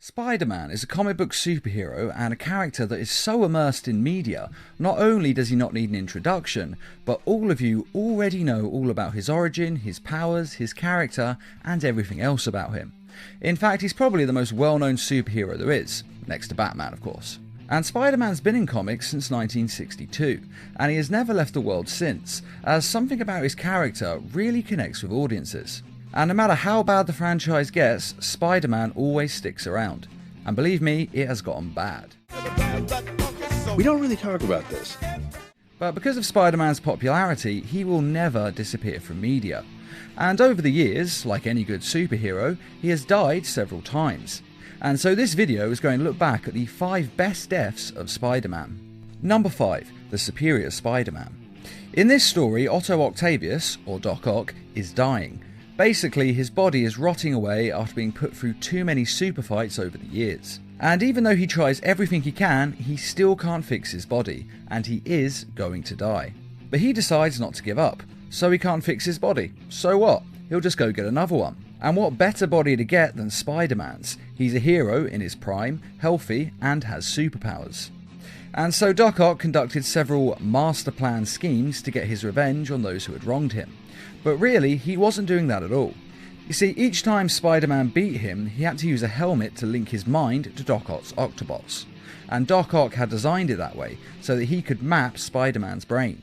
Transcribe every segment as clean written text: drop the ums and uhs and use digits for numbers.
Spider-Man is a comic book superhero and a character that is so immersed in media, not only does he not need an introduction, but all of you already know all about his origin, his powers, his character, and everything else about him. In fact, he's probably the most well-known superhero there is, next to Batman of course. And Spider-Man's been in comics since 1962, and he has never left the world since, as something about his character really connects with audiences. And no matter how bad the franchise gets, Spider-Man always sticks around. And believe me, it has gotten bad. We don't really talk about this. But because of Spider-Man's popularity, he will never disappear from media. And over the years, like any good superhero, he has died several times. And so this video is going to look back at the 5 best deaths of Spider-Man. Number 5. The Superior Spider-Man. In this story, Otto Octavius, or Doc Ock, is dying. Basically, his body is rotting away after being put through too many super fights over the years. And even though he tries everything he can, he still can't fix his body, and he is going to die. But he decides not to give up, so he can't fix his body. So what? He'll just go get another one. And what better body to get than Spider-Man's? He's a hero in his prime, healthy, and has superpowers. And so Doc Ock conducted several master plan schemes to get his revenge on those who had wronged him. But really, he wasn't doing that at all. You see, each time Spider-Man beat him, he had to use a helmet to link his mind to Doc Ock's Octobots. And Doc Ock had designed it that way, so that he could map Spider-Man's brain.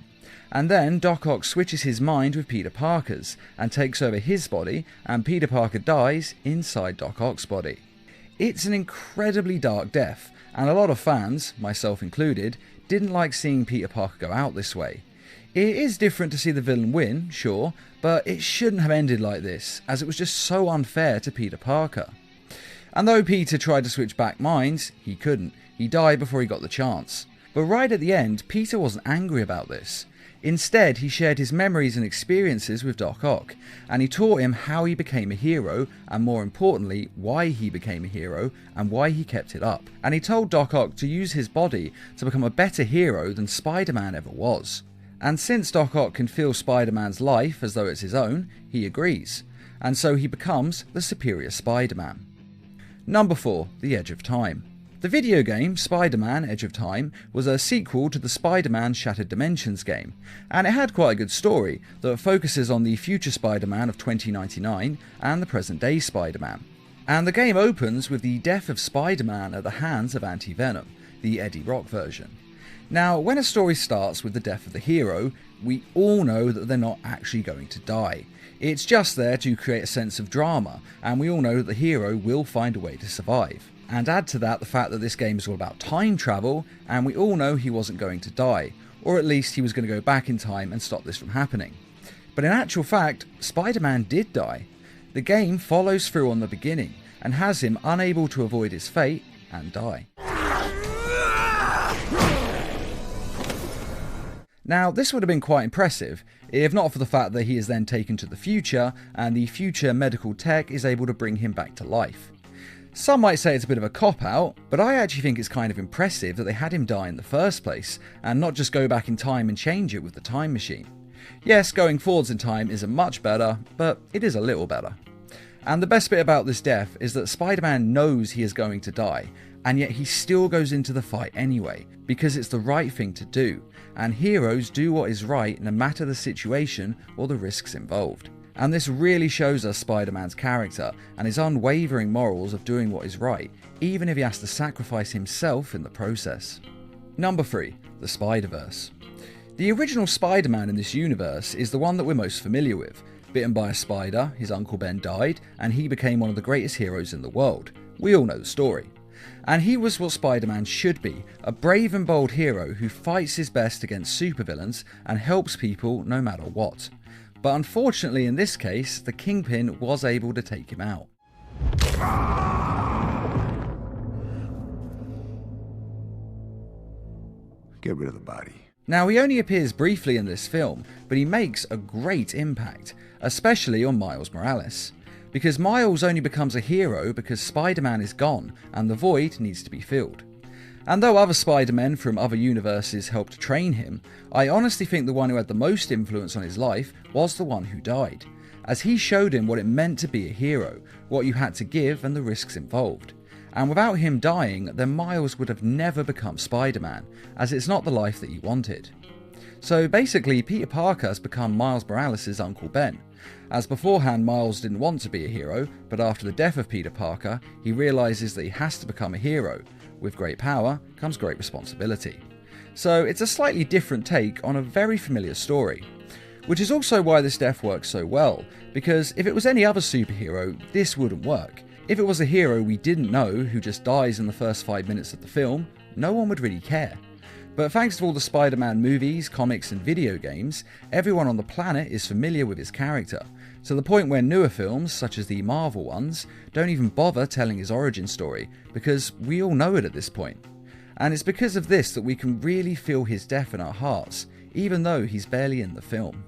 And then Doc Ock switches his mind with Peter Parker's, and takes over his body, and Peter Parker dies inside Doc Ock's body. It's an incredibly dark death, and a lot of fans, myself included, didn't like seeing Peter Parker go out this way. It is different to see the villain win, sure, but it shouldn't have ended like this, as it was just so unfair to Peter Parker. And though Peter tried to switch back minds, he couldn't. He died before he got the chance. But right at the end, Peter wasn't angry about this. Instead, he shared his memories and experiences with Doc Ock, and he taught him how he became a hero, and more importantly, why he became a hero, and why he kept it up. And he told Doc Ock to use his body to become a better hero than Spider-Man ever was. And since Doc Ock can feel Spider-Man's life as though it's his own, he agrees. And so he becomes the Superior Spider-Man. Number 4. The Edge of Time. The video game, Spider-Man Edge of Time, was a sequel to the Spider-Man Shattered Dimensions game, and it had quite a good story that focuses on the future Spider-Man of 2099 and the present day Spider-Man. And the game opens with the death of Spider-Man at the hands of Anti-Venom, the Eddie Brock version. Now, when a story starts with the death of the hero, we all know that they're not actually going to die. It's just there to create a sense of drama, and we all know that the hero will find a way to survive. And add to that the fact that this game is all about time travel, and we all know he wasn't going to die, or at least he was going to go back in time and stop this from happening. But in actual fact, Spider-Man did die. The game follows through on the beginning, and has him unable to avoid his fate and die. Now, this would have been quite impressive, if not for the fact that he is then taken to the future, and the future medical tech is able to bring him back to life. Some might say it's a bit of a cop-out, but I actually think it's kind of impressive that they had him die in the first place, and not just go back in time and change it with the time machine. Yes, going forwards in time isn't much better, but it is a little better. And the best bit about this death is that Spider-Man knows he is going to die, and yet he still goes into the fight anyway, because it's the right thing to do, and heroes do what is right no matter the situation or the risks involved. And this really shows us Spider-Man's character and his unwavering morals of doing what is right, even if he has to sacrifice himself in the process. Number 3. The Spider-Verse. The original Spider-Man in this universe is the one that we're most familiar with. Bitten by a spider, his Uncle Ben died, and he became one of the greatest heroes in the world. We all know the story. And he was what Spider-Man should be, a brave and bold hero who fights his best against supervillains and helps people no matter what. But unfortunately in this case, the Kingpin was able to take him out. Get rid of the body. Now, he only appears briefly in this film, but he makes a great impact, especially on Miles Morales. Because Miles only becomes a hero because Spider-Man is gone and the void needs to be filled. And though other Spider-Men from other universes helped train him, I honestly think the one who had the most influence on his life was the one who died, as he showed him what it meant to be a hero, what you had to give and the risks involved. And without him dying, then Miles would have never become Spider-Man, as it's not the life that he wanted. So basically, Peter Parker has become Miles Morales' Uncle Ben, as beforehand Miles didn't want to be a hero, but after the death of Peter Parker, he realises that he has to become a hero. With great power comes great responsibility. So it's a slightly different take on a very familiar story. Which is also why this death works so well, because if it was any other superhero, this wouldn't work. If it was a hero we didn't know who just dies in the first 5 minutes of the film, no one would really care. But thanks to all the Spider-Man movies, comics and video games, everyone on the planet is familiar with his character, to the point where newer films, such as the Marvel ones, don't even bother telling his origin story, because we all know it at this point. And it's because of this that we can really feel his death in our hearts, even though he's barely in the film.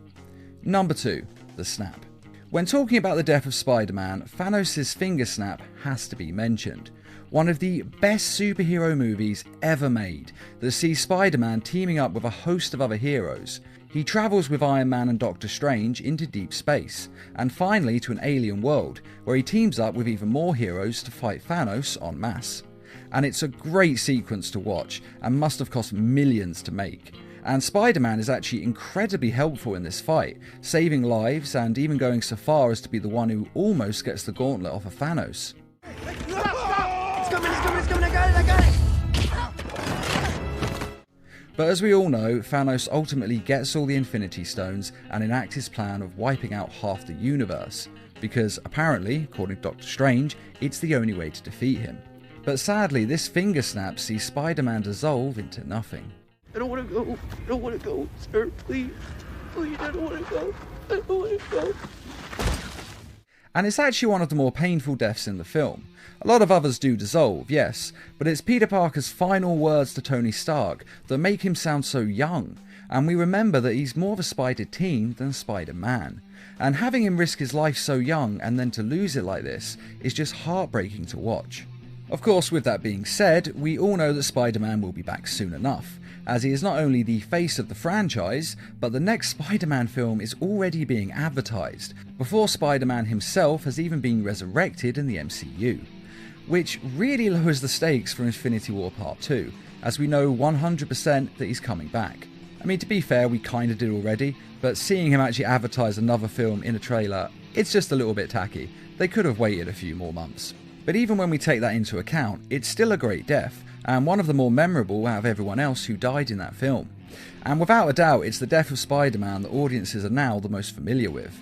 Number 2. The Snap. When talking about the death of Spider-Man, Thanos' finger snap has to be mentioned. One of the best superhero movies ever made that sees Spider-Man teaming up with a host of other heroes. He travels with Iron Man and Doctor Strange into deep space, and finally to an alien world, where he teams up with even more heroes to fight Thanos en masse. And it's a great sequence to watch, and must have cost millions to make. And Spider-Man is actually incredibly helpful in this fight, saving lives and even going so far as to be the one who almost gets the gauntlet off of Thanos. I got it! But as we all know, Thanos ultimately gets all the Infinity Stones and enacts his plan of wiping out half the universe, because apparently, according to Doctor Strange, it's the only way to defeat him. But sadly, this finger snap sees Spider-Man dissolve into nothing. I don't want to go. I don't want to go, sir. Please. Please, I don't want to go. I don't want to go. And it's actually one of the more painful deaths in the film. A lot of others do dissolve, yes, but it's Peter Parker's final words to Tony Stark that make him sound so young, and we remember that he's more of a Spider-Teen than Spider-Man. And having him risk his life so young and then to lose it like this is just heartbreaking to watch. Of course, with that being said, we all know that Spider-Man will be back soon enough, as he is not only the face of the franchise, but the next Spider-Man film is already being advertised, before Spider-Man himself has even been resurrected in the MCU. Which really lowers the stakes for Infinity War Part 2, as we know 100% that he's coming back. I mean, to be fair, we kinda did already, but seeing him actually advertise another film in a trailer, it's just a little bit tacky. They could have waited a few more months. But even when we take that into account, it's still a great death, and one of the more memorable out of everyone else who died in that film. And without a doubt, it's the death of Spider-Man that audiences are now the most familiar with.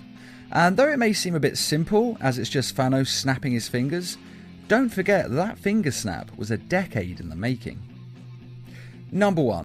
And though it may seem a bit simple, as it's just Thanos snapping his fingers, don't forget that finger snap was a decade in the making. Number 1.